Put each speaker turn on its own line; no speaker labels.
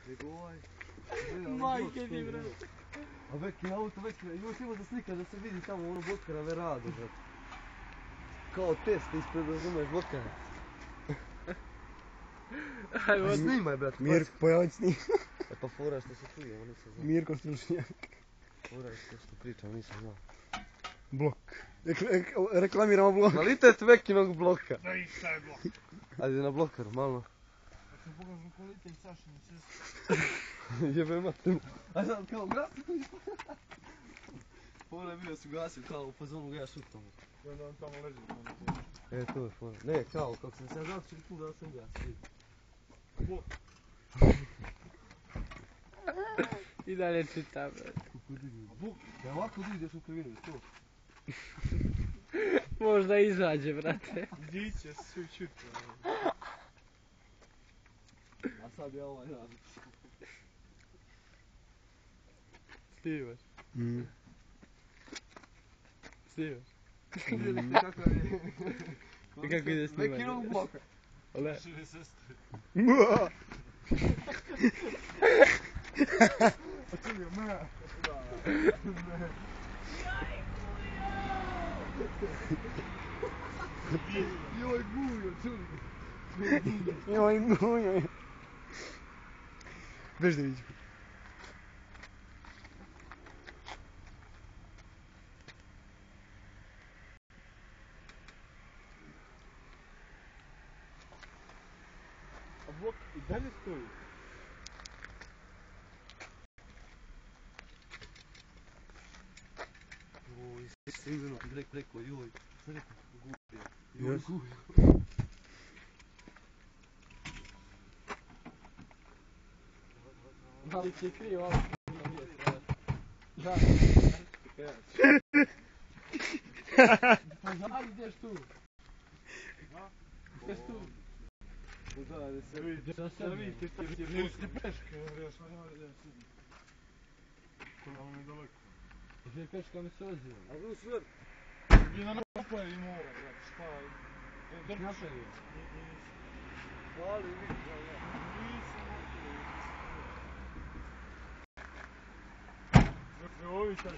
Nego ovaj...
Majke ti, brate.
A veki auto, veki... Još ima da slika da se vidi tamo ono Botkara Verado, brate. Kao test ispred, razumeš, Botkara. Snimaj, brate.
Mirko, pojavit snimaj.
E pa fora što se čuje, ovo nisam znao.
Mirko stručnjak.
Fora što pričam, nisam znao.
Blok. Reklamiramo blok.
Kvalitet vekinog bloka.
Da i šta je blok.
Ajde na blokaru, malo.
Da sam pokazam kvalitet Sašine sestre.
Jebe mater. A sad kao gasi tu. Fora je bio su gasio kao u fazonu ga ja šutam.
I onda on tamo leži.
E, to je fora. Ne, kao, kako sam se ja začeo tu da sam gasio.
Blok.
I dalje čita, brate.
Buk, da ovako da ideš u krivinu, to.
Možda izađe, brate.
Gdje će se čuti?
A sad ja ovaj radim.
Snimaš. Snimaš.
Vidite kako je.
I kako ide snimanje?
Vekinog bloka.
Ole.
Sašine sestre. A tu je me.
Joj gujo, čuli.
Joj, gujo. Veš da vidiš.
A blok i dalje stoji.
Oj, sigurno, preko, joj. Šta rekao? Gujo.
Joj,
gujo.
Da li ti je krivo ovo? Da, pa znam ideš tu. Ideš tu.
Da, da se vidi.
Da se vidi.
Ne usti peške, ja sam nema da sedim. Koja vam je daleko.
Gdje peška mi se ozio.
A tu sve.
Gdje na napaj i mora, brate, šta je?
Napravio.
Hvali, vidi, ja.
Nisam napravio. Ovi sad.